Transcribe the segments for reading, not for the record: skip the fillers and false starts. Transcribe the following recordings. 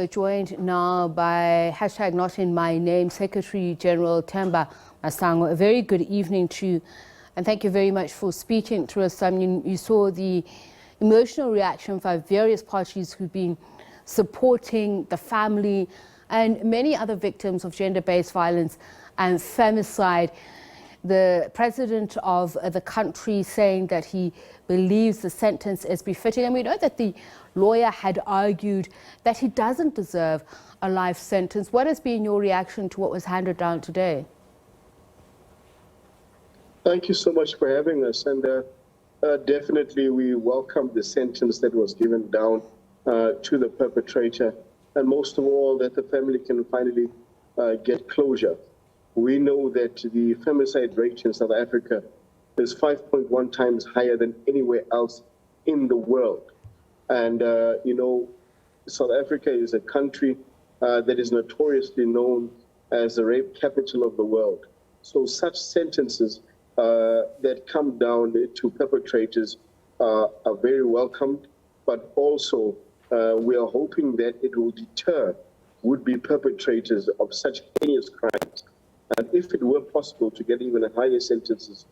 we're joined now by #NotInMyName Secretary General Themba Masango. A very good evening to you, and thank you very much for speaking to us. I mean, you saw the emotional reaction by various parties who've been supporting the family and many other victims of gender-based violence and femicide. The president of the country saying that he believes the sentence is befitting. And we know that the lawyer had argued that he doesn't deserve a life sentence. What has been your reaction to what was handed down today? Thank you so much for having us. And definitely we welcome the sentence that was given down to the perpetrator. And most of all, that the family can finally get closure. We know that the femicide rate in South Africa is 5.1 times higher than anywhere else in the world. And, you know, South Africa is a country that is notoriously known as the rape capital of the world. So such sentences that come down to perpetrators are very welcomed, but also we are hoping that it will deter would-be perpetrators of such heinous crimes. And if it were possible to get even higher sentences,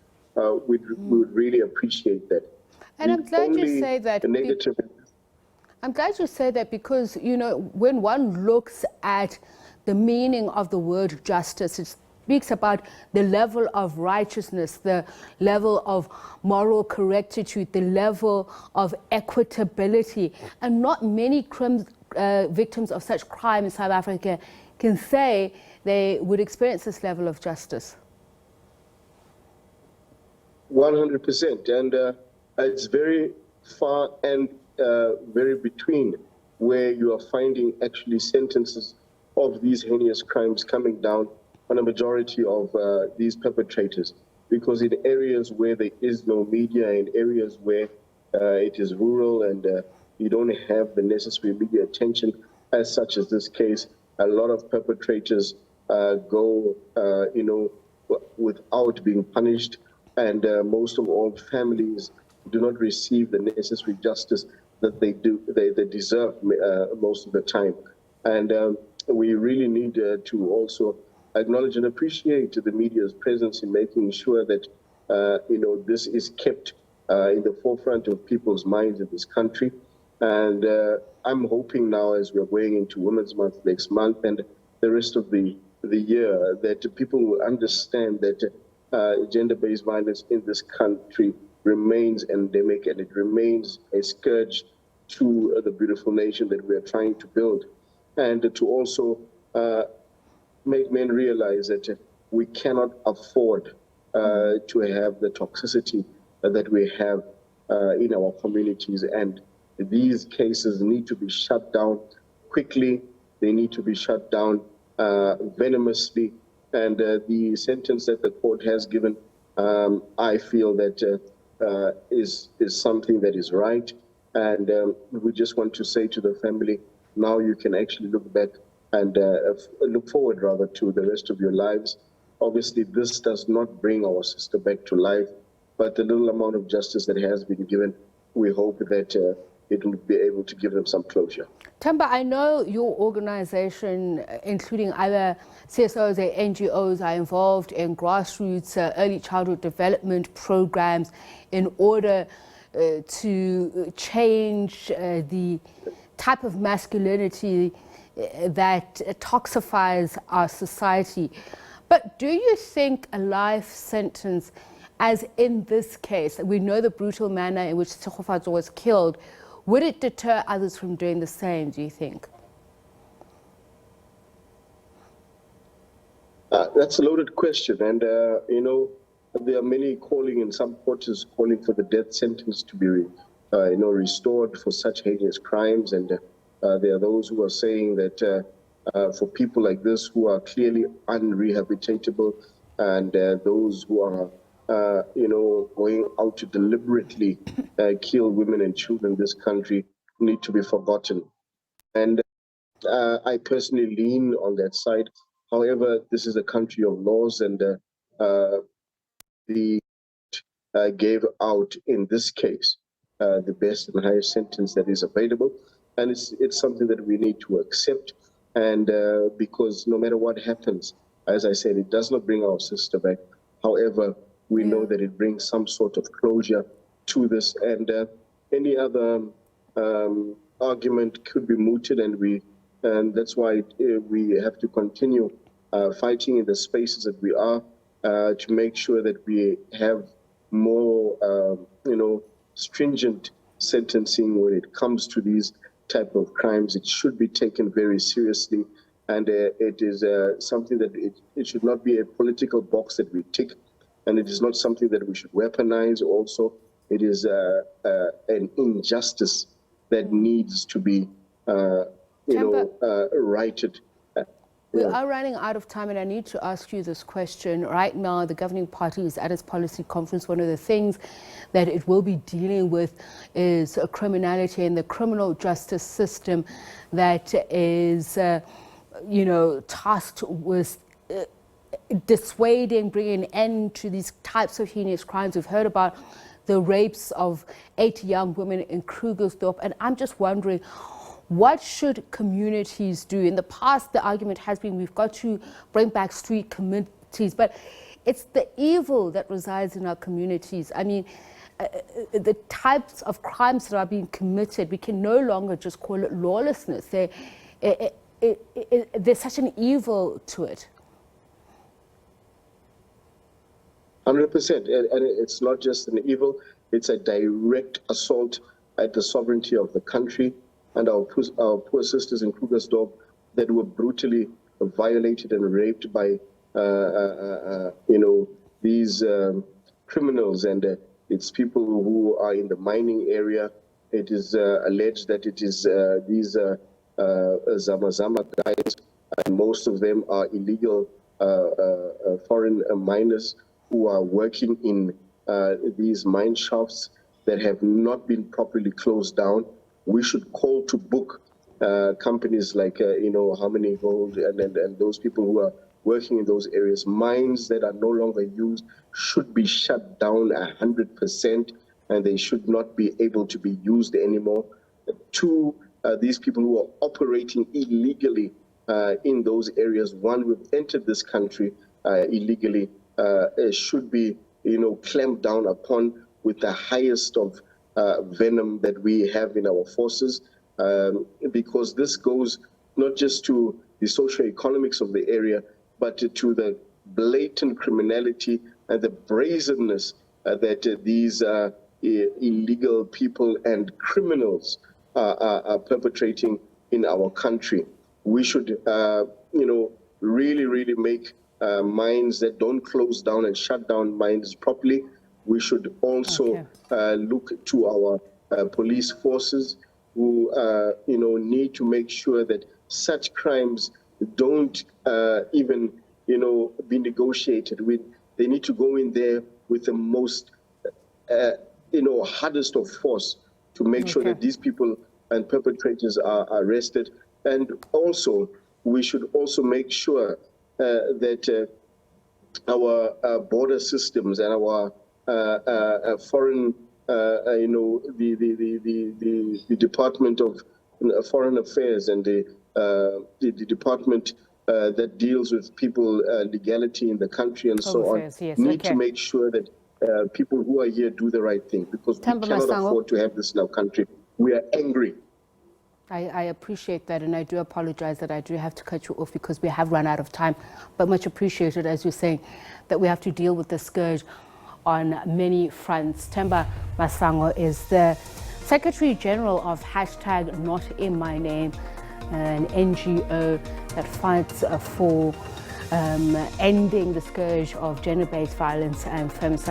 we would really appreciate that. And I'm glad you say that. I'm glad you say that because, you know, when one looks at the meaning of the word justice, it speaks about the level of righteousness, the level of moral correctitude, the level of equitability. And not many victims of such crime in South Africa can say they would experience this level of justice. 100%. And it's very far and very between where you are finding actually sentences of these heinous crimes coming down on a majority of these perpetrators. Because in areas where there is no media, in areas where it is rural and you don't have the necessary media attention, as such as this case, a lot of perpetrators go, you know, without being punished, and most of all, families do not receive the necessary justice that they deserve most of the time. And we really need to also acknowledge and appreciate the media's presence in making sure that you know, this is kept in the forefront of people's minds in this country. And I'm hoping now, as we're going into Women's Month next month and the rest of the year, that people will understand that gender-based violence in this country remains endemic, and it remains a scourge to the beautiful nation that we are trying to build. And to also make men realize that we cannot afford to have the toxicity that we have in our communities. And these cases need to be shut down quickly. They need to be shut down venomously. And the sentence that the court has given, I feel that is something that is right. And we just want to say to the family, now you can actually look back and look forward rather to the rest of your lives. Obviously, this does not bring our sister back to life, but the little amount of justice that has been given, we hope that it will be able to give them some closure. Themba, I know your organization, including other CSOs and NGOs, are involved in grassroots early childhood development programs in order to change the type of masculinity that toxifies our society. But do you think a life sentence, as in this case, we know the brutal manner in which Sekgofatso was killed, would it deter others from doing the same, do you think? That's a loaded question. And, you know, there are many calling, in some quarters, calling for the death sentence to be, you know, restored for such heinous crimes. And there are those who are saying that for people like this who are clearly unrehabilitatable, and those who are you know, going out to deliberately kill women and children in this country need to be forgotten. And I personally lean on that side. However, this is a country of laws, and the gave out in this case the best and highest sentence that is available. and it's something that we need to accept. And because no matter what happens, as I said, it does not bring our sister back. However, we know that it brings some sort of closure to this, and any other argument could be mooted, and that's why we have to continue fighting in the spaces that we are to make sure that we have more, stringent sentencing when it comes to these type of crimes. It should be taken very seriously, and it is something that it should not be a political box that we tick, and it is not something that we should weaponize. Also, it is an injustice that needs to be, righted. We are running out of time, and I need to ask you this question. Right now, the governing party is at its policy conference. One of the things that it will be dealing with is criminality and the criminal justice system that is, tasked with dissuading, bringing an end to these types of heinous crimes. We've heard about the rapes of 8 young women in Krugersdorp, and I'm just wondering, what should communities do? In the past, the argument has been we've got to bring back street communities, but it's the evil that resides in our communities. I mean, the types of crimes that are being committed, we can no longer just call it lawlessness. There's such an evil to it. 100%, and it's not just an evil, it's a direct assault at the sovereignty of the country and our poor sisters in Krugersdorp that were brutally violated and raped by, these criminals. And it's people who are in the mining area. It is alleged that it is these Zama guys, and most of them are illegal foreign miners who are working in these mine shafts that have not been properly closed down. We should call to book companies like, Harmony Gold and those people who are working in those areas. Mines that are no longer used should be shut down 100%, and they should not be able to be used anymore. Two, these people who are operating illegally in those areas, one, who have entered this country illegally, should be, clamped down upon with the highest of venom that we have in our forces, because this goes not just to the socio-economics of the area, but to the blatant criminality and the brazenness that these illegal people and criminals are perpetrating in our country. We should, really make mines that don't close down and shut down mines properly. We should also look to our police forces who, need to make sure that such crimes don't even, be negotiated with. They need to go in there with the most, hardest of force to make sure that these people and perpetrators are arrested. And also, we should also make sure that our border systems and our foreign, the Department of Foreign Affairs and the department that deals with people legality in the country and so on, need to make sure that people who are here do the right thing, because we cannot afford to have this in our country. We are angry. I appreciate that, and I do apologize that I do have to cut you off because we have run out of time, but much appreciated, as you're saying, that we have to deal with the scourge on many fronts. Themba Masango is the Secretary General of #NotInMyName, an NGO that fights for ending the scourge of gender-based violence and femicide.